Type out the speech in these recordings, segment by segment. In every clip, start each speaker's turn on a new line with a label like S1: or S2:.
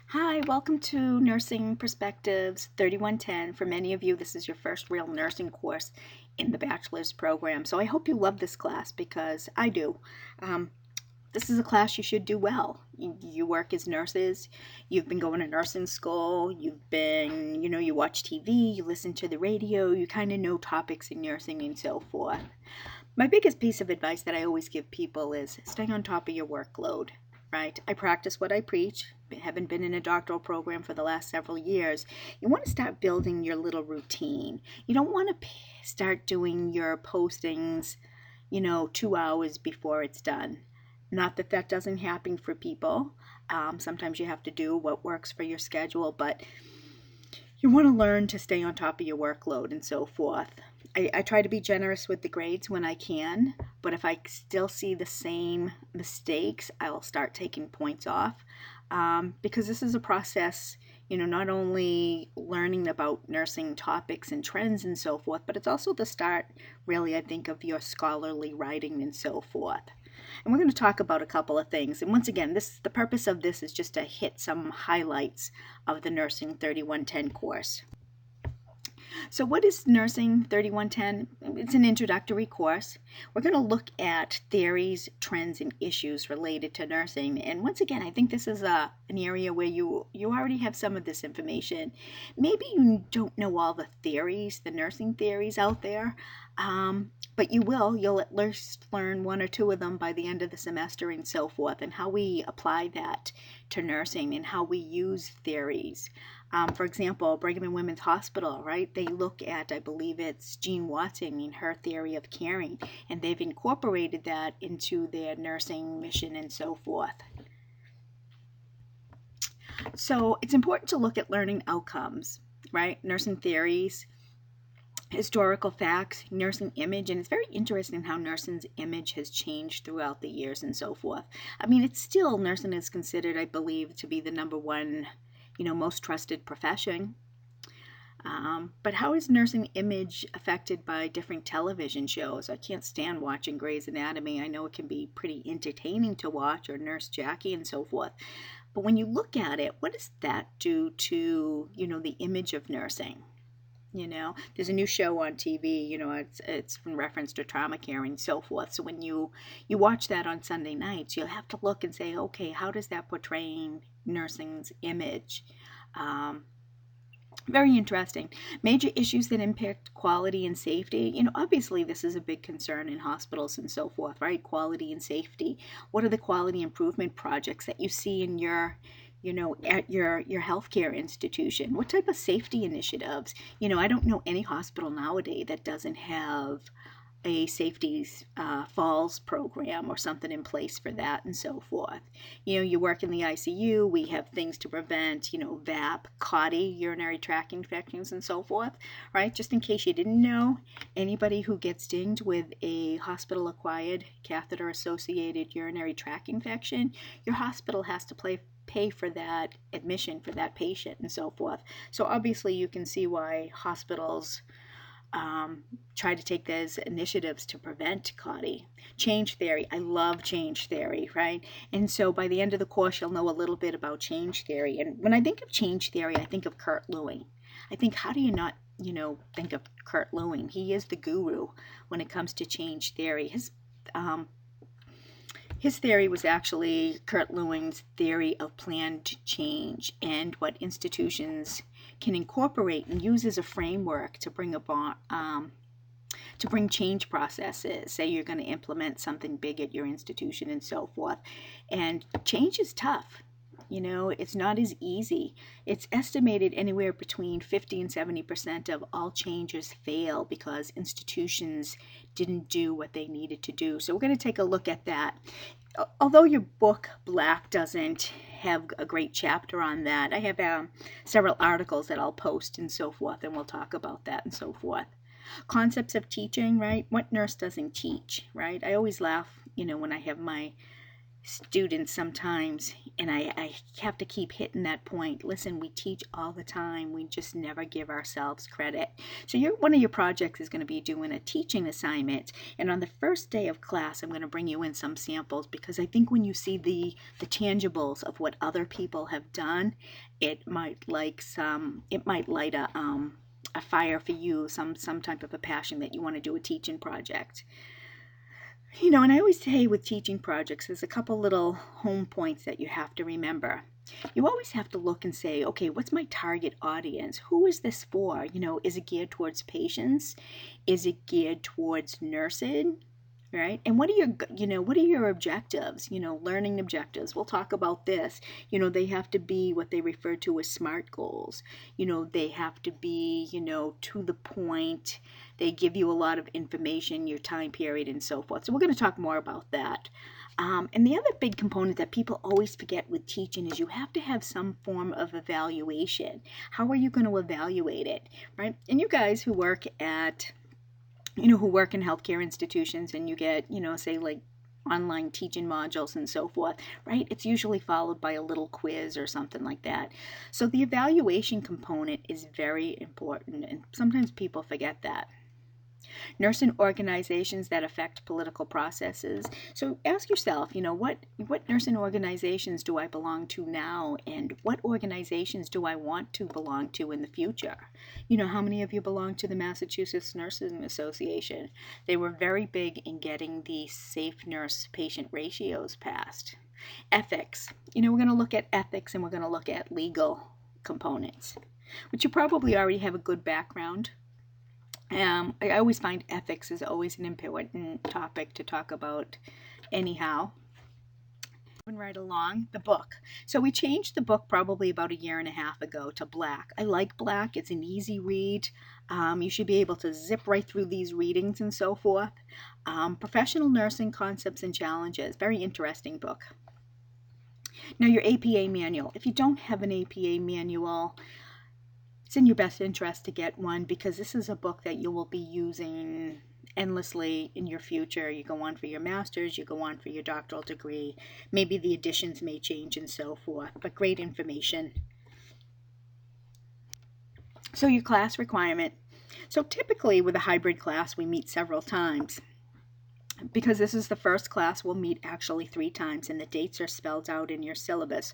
S1: Hi, welcome to Nursing Perspectives 3110. For many of you, this is your first real nursing course in the bachelor's program. So I hope you love this class because I do. Um, this is a class you should do well. You work as nurses, you've been going to nursing school, you watch TV, you listen to the radio, you kind of know topics in nursing and so forth. My biggest piece of advice that I always give people is stay on top of your workload, right? I practice what I preach. Haven't been in a doctoral program for the last several years. You want to start building your little routine. You don't want to start doing your postings, 2 hours before it's done. Not that that doesn't happen for people. Sometimes you have to do what works for your schedule, but you want to learn to stay on top of your workload and so forth. I try to be generous with the grades when I can, but if I still see the same mistakes, I'll start taking points off because this is a process, not only learning about nursing topics and trends and so forth, but it's also the start, really, I think, of your scholarly writing and so forth. And we're going to talk about a couple of things. And once again, the purpose of this is just to hit some highlights of the Nursing 3110 course. So what is Nursing 3110? It's an introductory course. We're going to look at theories, trends, and issues related to nursing. And once again, I think this is an area where you already have some of this information. Maybe you don't know all the theories, the nursing theories out there, but you will. You'll at least learn one or two of them by the end of the semester and so forth, and how we apply that to nursing and how we use theories. For example, Brigham and Women's Hospital, right? They look at, I believe it's Jean Watson and her theory of caring, and they've incorporated that into their nursing mission and so forth. So it's important to look at learning outcomes, right? Nursing theories, historical facts, nursing image, and it's very interesting how nursing's image has changed throughout the years and so forth. I mean, it's still, nursing is considered, I believe, to be the number one, most trusted profession. But how is nursing image affected by different television shows? I can't stand watching Grey's Anatomy. I know it can be pretty entertaining to watch, or Nurse Jackie and so forth. But when you look at it, what does that do to, the image of nursing? There's a new show on TV, it's in reference to trauma care and so forth. So when you watch that on Sunday nights, you'll have to look and say, okay, how does that portray nursing's image? Very interesting. Major issues that impact quality and safety. Obviously this is a big concern in hospitals and so forth, right? Quality and safety. What are the quality improvement projects that you see in your at your healthcare institution? What type of safety initiatives? I don't know any hospital nowadays that doesn't have a safety falls program or something in place for that and so forth. You work in the ICU, we have things to prevent, VAP, CODI, urinary tract infections and so forth, right? Just in case you didn't know, anybody who gets dinged with a hospital-acquired catheter-associated urinary tract infection, your hospital has to pay for that admission for that patient and so forth. So obviously you can see why hospitals try to take those initiatives to prevent CODI. Change theory. I love change theory, right? And so by the end of the course, you'll know a little bit about change theory. And when I think of change theory, I think of Kurt Lewin. I think, how do you not, think of Kurt Lewin? He is the guru when it comes to change theory. His theory was actually Kurt Lewin's theory of planned change and what institutions can incorporate and use as a framework to bring change processes. Say you're going to implement something big at your institution and so forth. And change is tough. It's not as easy. It's estimated anywhere between 50 and 70% of all changes fail because institutions didn't do what they needed to do. So we're going to take a look at that. Although your book, Black, doesn't have a great chapter on that, I have several articles that I'll post and so forth, and we'll talk about that and so forth. Concepts of teaching, right? What nurse doesn't teach, right? I always laugh, when I have my students sometimes, and I have to keep hitting that point. Listen, we teach all the time. We just never give ourselves credit. So one of your projects is going to be doing a teaching assignment. And on the first day of class, I'm going to bring you in some samples, because I think when you see the tangibles of what other people have done, it might light a fire for you, some type of a passion that you want to do a teaching project. And I always say with teaching projects, there's a couple little home points that you have to remember. You always have to look and say, okay, what's my target audience? Who is this for? Is it geared towards patients? Is it geared towards nursing? Right? And what are your objectives? Learning objectives. We'll talk about this. They have to be what they refer to as SMART goals. They have to be, to the point. They give you a lot of information, your time period, and so forth. So we're going to talk more about that. And the other big component that people always forget with teaching is you have to have some form of evaluation. How are you going to evaluate it, right? And you guys who work who work in healthcare institutions, and you get, say like online teaching modules and so forth, right? It's usually followed by a little quiz or something like that. So the evaluation component is very important, and sometimes people forget that. Nursing organizations that affect political processes. So ask yourself, what nursing organizations do I belong to now, and what organizations do I want to belong to in the future? How many of you belong to the Massachusetts Nursing Association? They were very big in getting the safe nurse patient ratios passed. Ethics. We're going to look at ethics, and we're going to look at legal components, which you probably already have a good background. I always find ethics is always an important topic to talk about anyhow. Moving right along, the book. So we changed the book probably about a year and a half ago to black. I like black. It's an easy read. You should be able to zip right through these readings and so forth. Professional Nursing Concepts and Challenges. Very interesting book. Now your APA manual. If you don't have an APA manual, it's in your best interest to get one, because this is a book that you will be using endlessly in your future. You go on for your master's, you go on for your doctoral degree. Maybe the editions may change and so forth, but great information. So your class requirement. So typically with a hybrid class, we meet several times. Because this is the first class, we'll meet actually 3 times, and the dates are spelled out in your syllabus.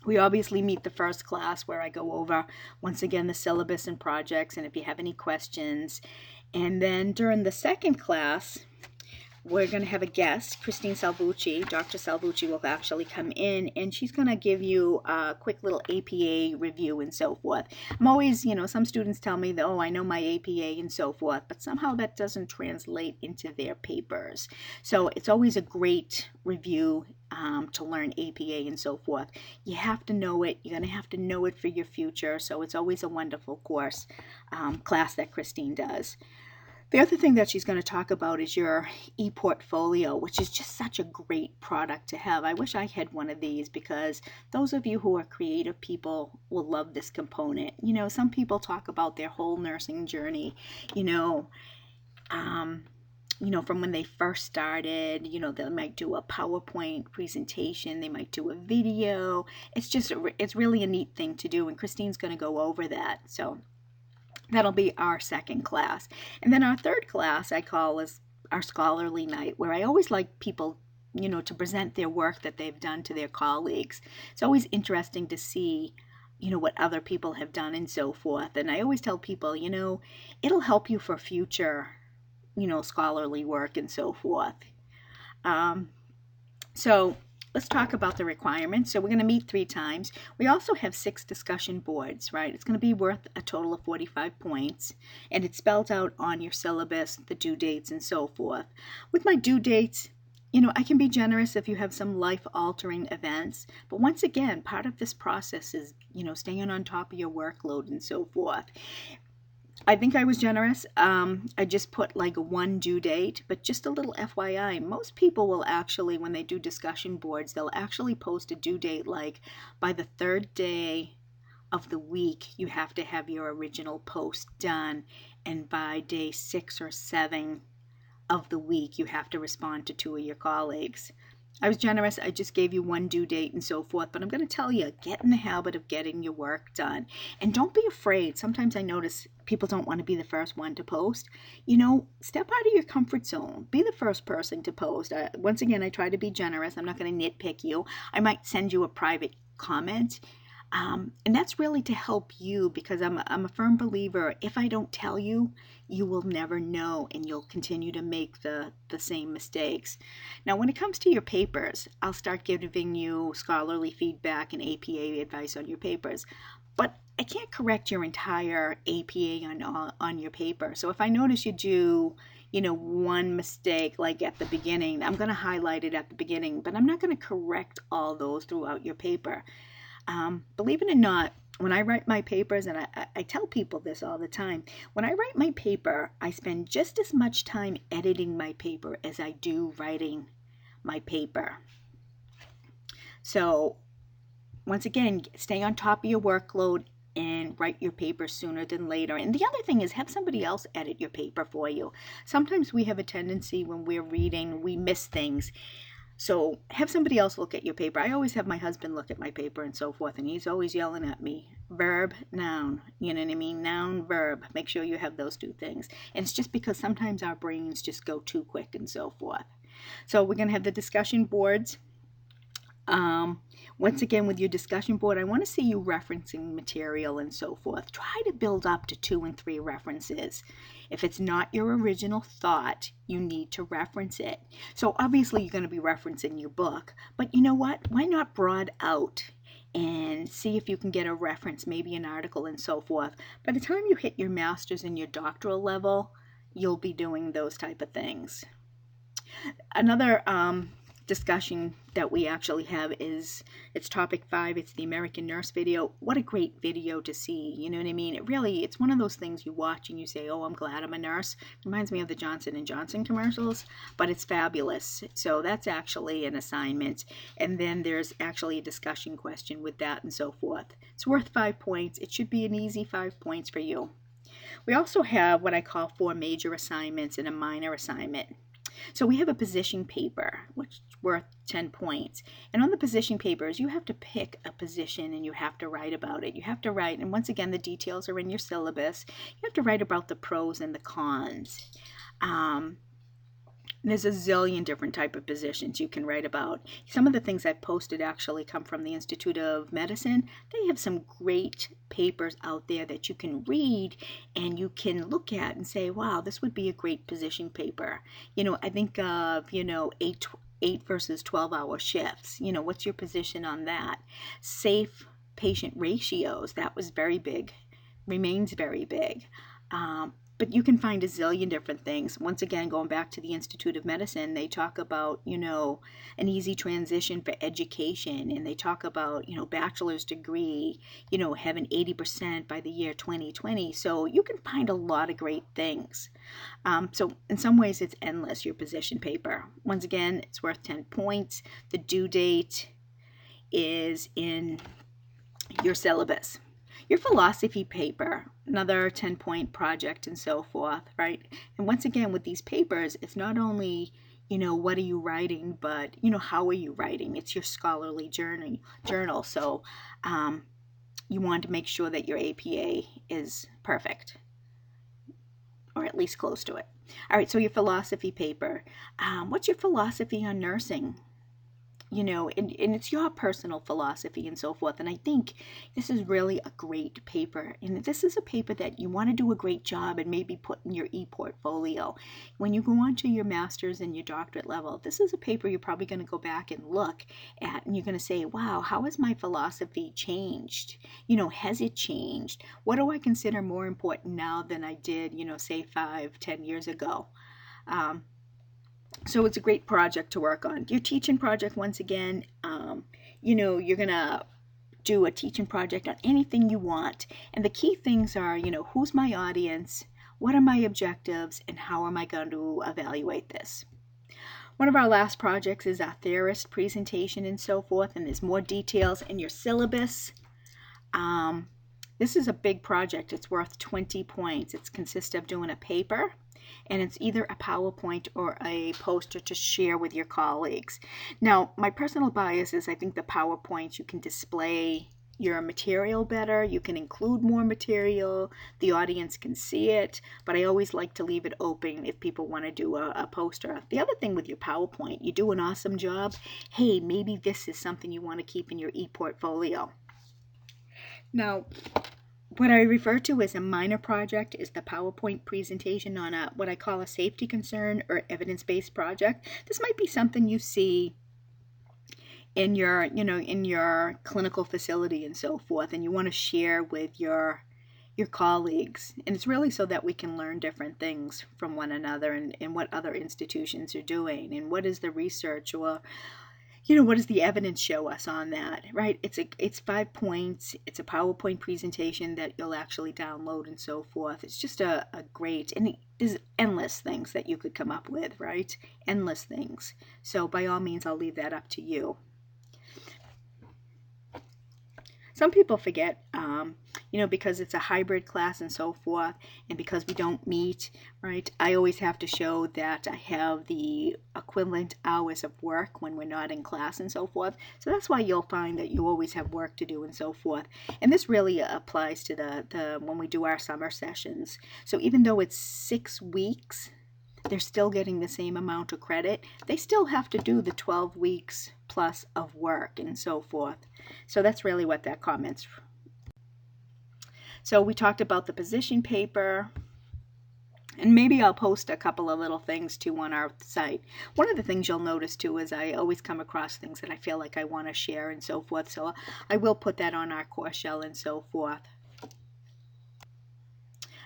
S1: We obviously meet the first class, where I go over, once again, the syllabus and projects, and if you have any questions. And then during the second class, we're going to have a guest, Christine Salvucci. Dr. Salvucci will actually come in, and she's going to give you a quick little APA review and so forth. I'm always, some students tell me that, oh, I know my APA and so forth, but somehow that doesn't translate into their papers. So it's always a great review to learn APA and so forth. You have to know it. You're going to have to know it for your future. So it's always a wonderful class that Christine does. The other thing that she's going to talk about is your e-portfolio, which is just such a great product to have. I wish I had one of these, because those of you who are creative people will love this component. Some people talk about their whole nursing journey, from when they first started. They might do a PowerPoint presentation, they might do a video. It's really a neat thing to do, and Christine's going to go over that. So that'll be our second class. And then our third class I call is our scholarly night, where I always like people, to present their work that they've done to their colleagues. It's always interesting to see, what other people have done and so forth. And I always tell people, it'll help you for future, scholarly work and so forth. So let's talk about the requirements. So we're going to meet 3 times. We also have 6 discussion boards, right? It's going to be worth a total of 45 points, and it's spelled out on your syllabus, the due dates and so forth. With my due dates, I can be generous if you have some life-altering events, but once again, part of this process is, staying on top of your workload and so forth. I think I was generous. I just put like 1 due date, but just a little FYI, most people will actually, when they do discussion boards, they'll actually post a due date like by the 3rd day of the week, you have to have your original post done, and by day 6 or 7 of the week, you have to respond to 2 of your colleagues. I was generous. I just gave you one due date and so forth. But I'm going to tell you, get in the habit of getting your work done. And don't be afraid. Sometimes I notice people don't want to be the first one to post. Step out of your comfort zone. Be the first person to post. Once again, I try to be generous. I'm not going to nitpick you. I might send you a private comment. And that's really to help you, because I'm a firm believer, if I don't tell you, you will never know, and you'll continue to make the same mistakes. Now, when it comes to your papers, I'll start giving you scholarly feedback and APA advice on your papers. But I can't correct your entire APA on your paper. So if I notice you do, one mistake like at the beginning, I'm going to highlight it at the beginning, but I'm not going to correct all those throughout your paper. Believe it or not, when I write my papers, and I tell people this all the time, when I write my paper, I spend just as much time editing my paper as I do writing my paper. So, once again, stay on top of your workload and write your paper sooner than later. And the other thing is, have somebody else edit your paper for you. Sometimes we have a tendency when we're reading, we miss things. So have somebody else look at your paper. I always have my husband look at my paper and so forth, and he's always yelling at me, verb, noun, you know what I mean? Noun, verb. Make sure you have those two things. And it's just because sometimes our brains just go too quick and so forth. So we're going to have the discussion boards. Once again, with your discussion board, I want to see you referencing material and so forth. Try to build up to 2 and 3 references. If it's not your original thought, you need to reference it. So obviously you're going to be referencing your book, but you know what? Why not broad out and see if you can get a reference, maybe an article and so forth. By the time you hit your master's and your doctoral level, you'll be doing those type of things. Another discussion that we actually have is, it's topic 5. It's the American Nurse video. What a great video to see. You know what I mean? It's one of those things you watch and you say, oh, I'm glad I'm a nurse. Reminds me of the Johnson & Johnson commercials, but it's fabulous. So that's actually an assignment. And then there's actually a discussion question with that and so forth. It's worth 5 points. It should be an easy 5 points for you. We also have what I call 4 major assignments and a minor assignment. So we have a position paper, which is worth 10 points. And on the position papers, you have to pick a position and you have to write about it. You have to write, and once again, the details are in your syllabus. You have to write about the pros and the cons. There's a zillion different type of positions you can write about. Some of the things I've posted actually come from the Institute of Medicine. They have some great papers out there that you can read and you can look at and say, wow, this would be a great position paper. I think of, 8 versus 12-hour shifts. What's your position on that? Safe patient ratios. That was very big, remains very big. But you can find a zillion different things. Once again, going back to the Institute of Medicine, they talk about, an easy transition for education. And they talk about, bachelor's degree, having 80% by the year 2020. So you can find a lot of great things. So in some ways, it's endless, your position paper. Once again, it's worth 10 points. The due date is in your syllabus. Your philosophy paper, another 10-point project and so forth, right? And once again, with these papers, it's not only, what are you writing, but, how are you writing? It's your scholarly journal. So you want to make sure that your APA is perfect, or at least close to it. All right, so your philosophy paper. What's your philosophy on nursing? And it's your personal philosophy and so forth. And I think this is really a great paper. And this is a paper that you want to do a great job and maybe put in your e-portfolio. When you go on to your master's and your doctorate level, this is a paper you're probably going to go back and look at. And you're going to say, wow, how has my philosophy changed? Has it changed? What do I consider more important now than I did, say 5-10 years ago? So it's a great project to work on. Your teaching project, once again, you're going to do a teaching project on anything you want. And the key things are, who's my audience, what are my objectives, and how am I going to evaluate this? One of our last projects is our theorist presentation and so forth, and there's more details in your syllabus. This is a big project. It's worth 20 points. It consists of doing a paper, and it's either a PowerPoint or a poster to share with your colleagues. Now, my personal bias is I think the PowerPoint, you can display your material better, you can include more material, the audience can see it, but I always like to leave it open if people want to do a poster. The other thing with your PowerPoint, you do an awesome job, hey, maybe this is something you want to keep in your e-portfolio. Now, what I refer to as a minor project is the PowerPoint presentation on what I call a safety concern or evidence-based project. This might be something you see in your clinical facility and so forth, and you want to share with your colleagues. And it's really so that we can learn different things from one another, and what other institutions are doing, and what is the research, or what does the evidence show us on that, right? It's 5 points. It's a PowerPoint presentation that you'll actually download and so forth. It's just a great, and there's endless things that you could come up with, right? Endless things. So by all means, I'll leave that up to you. Some people forget, because it's a hybrid class and so forth, and because we don't meet, right, I always have to show that I have the equivalent hours of work when we're not in class and so forth. So that's why you'll find that you always have work to do and so forth. And this really applies to the when we do our summer sessions. So even though it's 6 weeks, they're still getting the same amount of credit. They still have to do the 12 weeks plus of work and so forth. So that's really what that comments. So we talked about the position paper, and maybe I'll post a couple of little things too on our site. One of the things you'll notice too is I always come across things that I feel like I want to share and so forth. So I will put that on our course shell and so forth.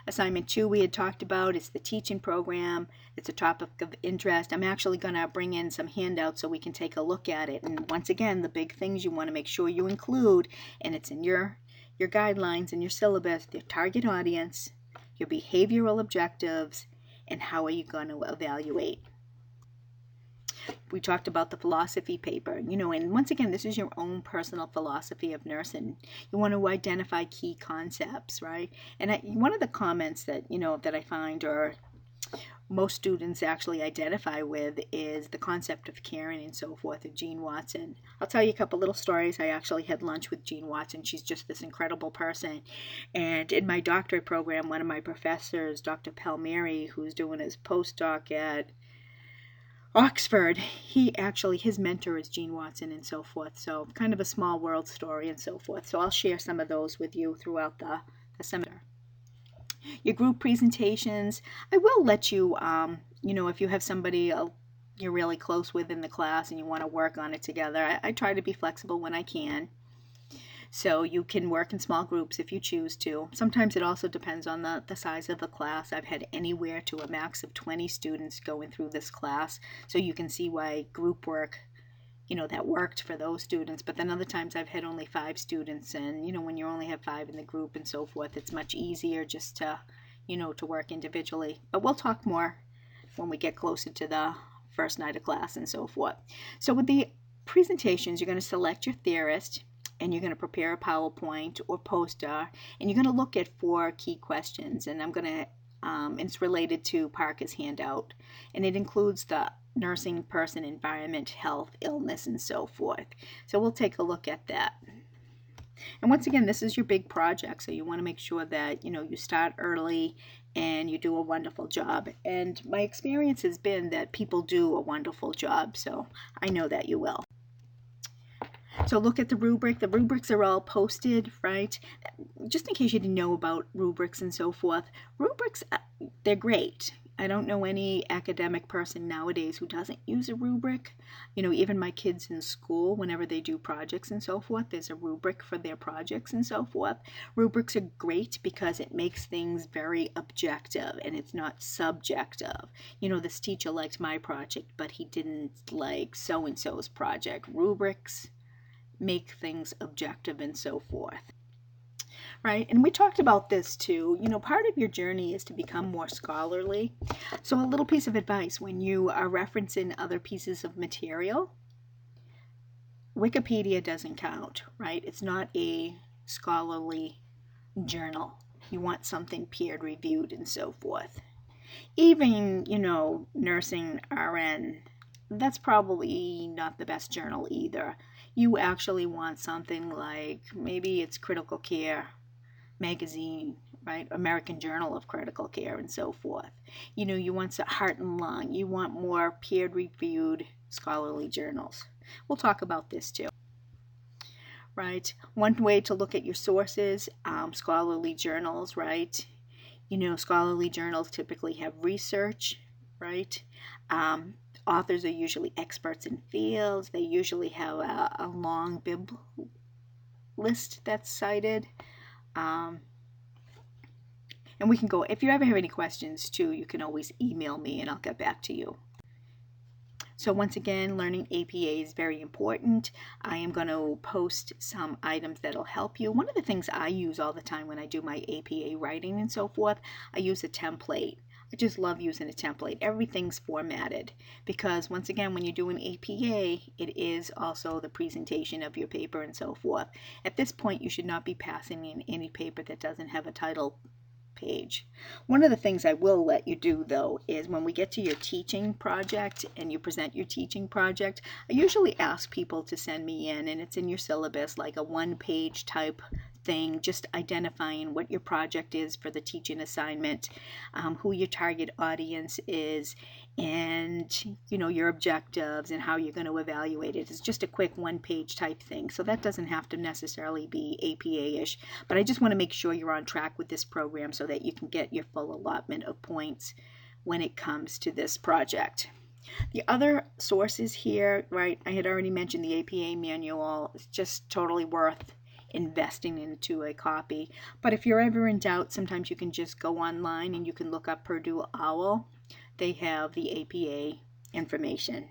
S1: Assignment 2 we had talked about is the teaching program. It's a topic of interest. I'm actually going to bring in some handouts so we can take a look at it. And once again, the big things you want to make sure you include, and it's in your guidelines and your syllabus, the target audience, your behavioral objectives, and how are you going to evaluate. We talked about the philosophy paper, and once again, this is your own personal philosophy of nursing. You want to identify key concepts, right? And one of the comments that, that I find, or most students actually identify with, is the concept of caring and so forth of Jean Watson. I'll tell you a couple little stories. I actually had lunch with Jean Watson. She's just this incredible person. And in my doctorate program, one of my professors, Dr. Palmieri, who's doing his postdoc at Oxford, his mentor is Jean Watson and so forth. So kind of a small world story and so forth. So I'll share some of those with you throughout the seminar. Your group presentations, I will let you, if you have somebody you're really close with in the class and you want to work on it together, I try to be flexible when I can. So you can work in small groups if you choose to. Sometimes it also depends on the size of the class. I've had anywhere to a max of 20 students going through this class. So you can see why group work, that worked for those students. But then other times I've had only 5 students, and, when you only have 5 in the group and so forth, it's much easier just to, to work individually. But we'll talk more when we get closer to the first night of class and so forth. So with the presentations, you're going to select your theorist, and you're going to prepare a PowerPoint or poster, and you're going to look at 4 key questions, and it's related to Parker's handout, and it includes the nursing, person, environment, health, illness, and so forth. So we'll take a look at that. And once again, this is your big project, so you want to make sure that, you start early and you do a wonderful job. And my experience has been that people do a wonderful job, so I know that you will. So look at the rubric. The rubrics are all posted, right? Just in case you didn't know about rubrics and so forth. Rubrics, they're great. I don't know any academic person nowadays who doesn't use a rubric. Even my kids in school, whenever they do projects and so forth, there's a rubric for their projects and so forth. Rubrics are great because it makes things very objective and it's not subjective. This teacher liked my project, but he didn't like so-and-so's project. Rubrics make things objective and so forth, right? And we talked about this too. Part of your journey is to become more scholarly. So a little piece of advice: when you are referencing other pieces of material, Wikipedia doesn't count, right? It's not a scholarly journal. You want something peer reviewed and so forth. Even, nursing RN, that's probably not the best journal either. You actually want something like maybe it's Critical Care Magazine, right? American Journal of Critical Care and so forth. You want Heart and Lung. You want more peer-reviewed scholarly journals. We'll talk about this too. Right? One way to look at your sources, scholarly journals, right? Scholarly journals typically have research, right? Um, Authors are usually experts in fields. They usually have a long bib list that's cited. Um, and we can go, if you ever have any questions too, you can always email me and I'll get back to you. So once again, learning APA is very important. I am going to post some items that'll help you. One of the things I use all the time when I do my APA writing and so forth, I use a template. I just love using a template. Everything's formatted because once again, when you're doing APA, it is also the presentation of your paper and so forth. At this point, you should not be passing in any paper that doesn't have a title page. One of the things I will let you do though is when we get to your teaching project and you present your teaching project, I usually ask people to send me in, and it's in your syllabus, like a one-page type thing, just identifying what your project is for the teaching assignment, who your target audience is, and your objectives and how you're going to evaluate it. It's just a quick one-page type thing, so that doesn't have to necessarily be APA-ish, but I just want to make sure you're on track with this program so that you can get your full allotment of points when it comes to this project. The other sources here, right, I had already mentioned the APA manual. It's just totally worth investing into a copy. But if you're ever in doubt, sometimes you can just go online and you can look up Purdue OWL. They have the APA information.